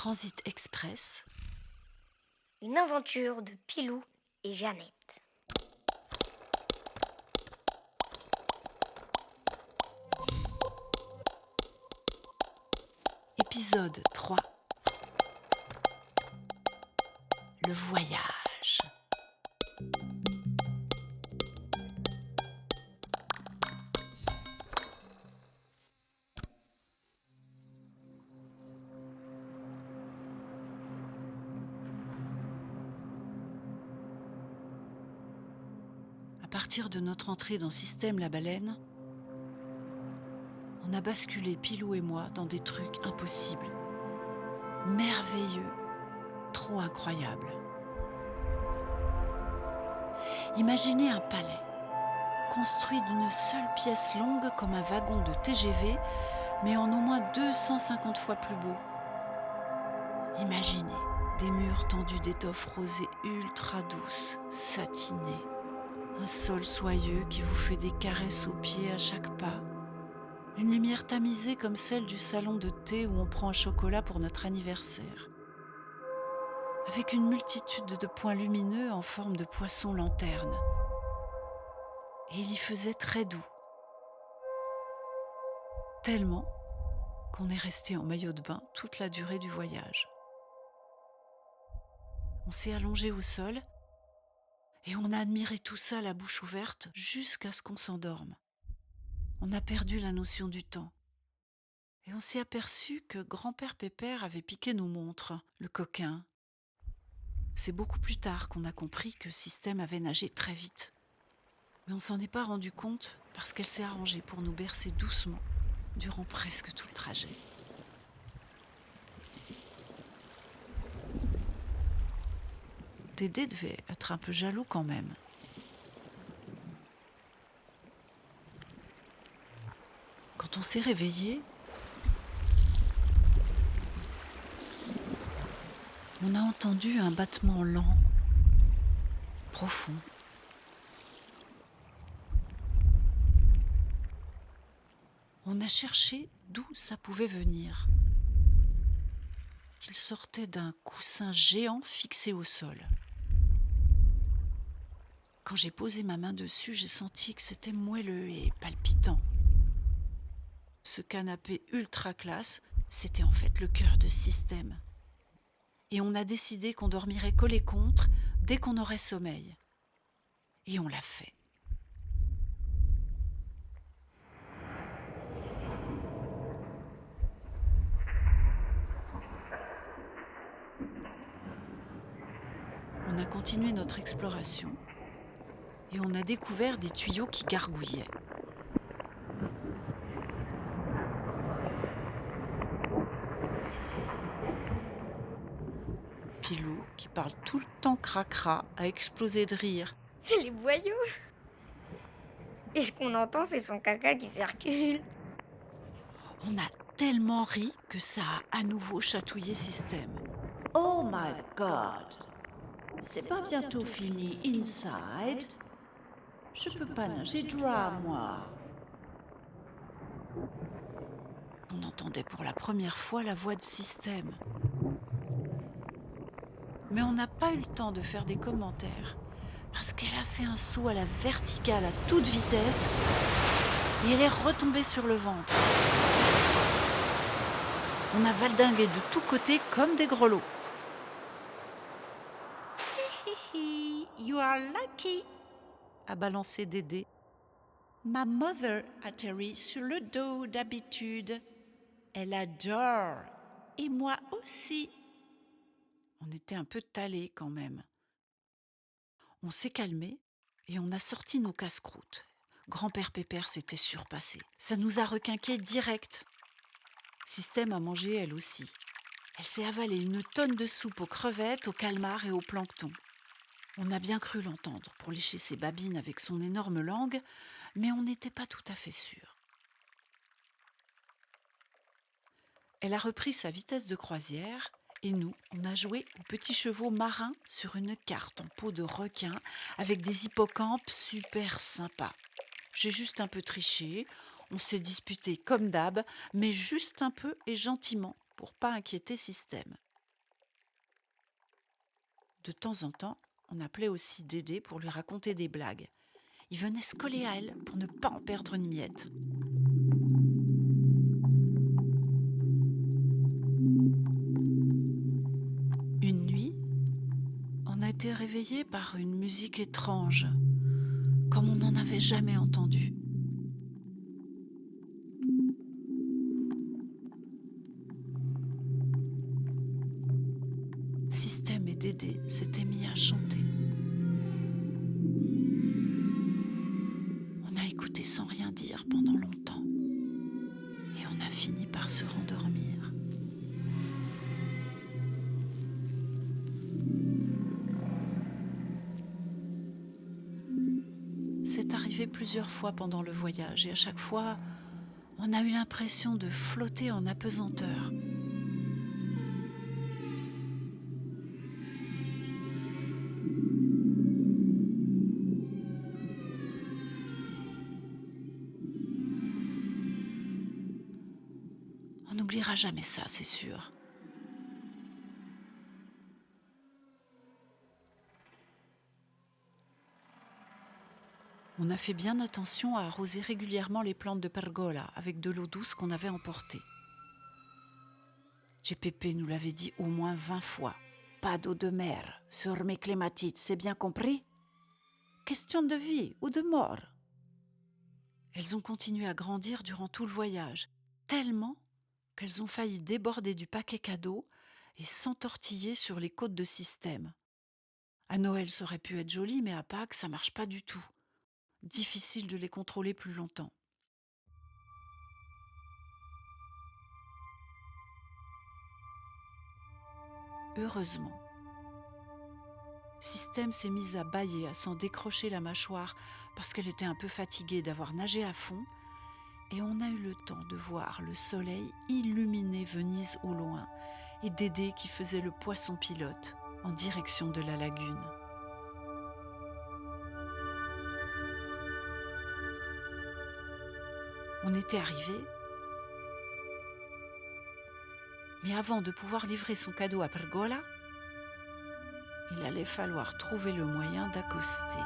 Transit Express. Une aventure de Pilou et Jeannette. Épisode 3. Le voyage. À partir de notre entrée dans Système la baleine, on a basculé Pilou et moi dans des trucs impossibles, merveilleux, trop incroyables. Imaginez un palais, construit d'une seule pièce longue comme un wagon de TGV, mais en au moins 250 fois plus beau. Imaginez des murs tendus d'étoffes rosées ultra douces, satinées, un sol soyeux qui vous fait des caresses aux pieds à chaque pas, une lumière tamisée comme celle du salon de thé où on prend un chocolat pour notre anniversaire, avec une multitude de points lumineux en forme de poissons lanternes. Et il y faisait très doux, tellement qu'on est resté en maillot de bain toute la durée du voyage. On s'est allongé au sol et on a admiré tout ça la bouche ouverte jusqu'à ce qu'on s'endorme. On a perdu la notion du temps. Et on s'est aperçu que grand-père Pépère avait piqué nos montres, le coquin. C'est beaucoup plus tard qu'on a compris que Système avait nagé très vite. Mais on s'en est pas rendu compte parce qu'elle s'est arrangée pour nous bercer doucement durant presque tout le trajet. Dédé devait être un peu jaloux quand même. Quand on s'est réveillé, on a entendu un battement lent, profond. On a cherché d'où ça pouvait venir. Il sortait d'un coussin géant fixé au sol. Quand j'ai posé ma main dessus, j'ai senti que c'était moelleux et palpitant. Ce canapé ultra classe, c'était en fait le cœur de Système. Et on a décidé qu'on dormirait collé contre dès qu'on aurait sommeil. Et on l'a fait. On a continué notre exploration et on a découvert des tuyaux qui gargouillaient. Pilou, qui parle tout le temps cracra, a explosé de rire. C'est les boyaux. Et ce qu'on entend, c'est son caca qui circule. On a tellement ri que ça a à nouveau chatouillé Système. Oh my God! C'est pas bientôt fini inside? Je peux pas nager droit, moi. On entendait pour la première fois la voix de Système. Mais on n'a pas eu le temps de faire des commentaires, parce qu'elle a fait un saut à la verticale à toute vitesse et elle est retombée sur le ventre. On a valdingué de tous côtés comme des grelots. You are lucky. A balancé Dédé. Ma mother atterrit sur le dos d'habitude. Elle adore. Et moi aussi. On était un peu talés quand même. On s'est calmé et on a sorti nos casse-croûtes. Grand-père Pépère s'était surpassé. Ça nous a requinqué direct. Système a mangé elle aussi. Elle s'est avalée une tonne de soupe aux crevettes, aux calmars et au plancton. On a bien cru l'entendre pour lécher ses babines avec son énorme langue, mais on n'était pas tout à fait sûr. Elle a repris sa vitesse de croisière et nous, on a joué aux petits chevaux marins sur une carte en peau de requin avec des hippocampes super sympas. J'ai juste un peu triché, on s'est disputé comme d'hab, mais juste un peu et gentiment pour pas inquiéter Système. De temps en temps, on appelait aussi Dédé pour lui raconter des blagues. Il venait se coller à elle pour ne pas en perdre une miette. Une nuit, on a été réveillés par une musique étrange, comme on n'en avait jamais entendu. Système et Dédé s'étaient mis à chanter. On a écouté sans rien dire pendant longtemps et on a fini par se rendormir. C'est arrivé plusieurs fois pendant le voyage et à chaque fois, on a eu l'impression de flotter en apesanteur. On n'oubliera jamais ça, c'est sûr. On a fait bien attention à arroser régulièrement les plantes de pergola avec de l'eau douce qu'on avait emportée. GPP nous l'avait dit au moins 20 fois. Pas d'eau de mer sur mes clématites, c'est bien compris? Question de vie ou de mort. Elles ont continué à grandir durant tout le voyage, tellement qu'elles ont failli déborder du paquet cadeau et s'entortiller sur les côtes de Système. À Noël, ça aurait pu être joli, mais à Pâques, ça marche pas du tout. Difficile de les contrôler plus longtemps. Heureusement, Système s'est mise à bâiller, à s'en décrocher la mâchoire parce qu'elle était un peu fatiguée d'avoir nagé à fond et on a eu le temps de voir le soleil illuminer Venise au loin et Dédé qui faisait le poisson pilote en direction de la lagune. On était arrivés, mais avant de pouvoir livrer son cadeau à Pergola, il allait falloir trouver le moyen d'accoster.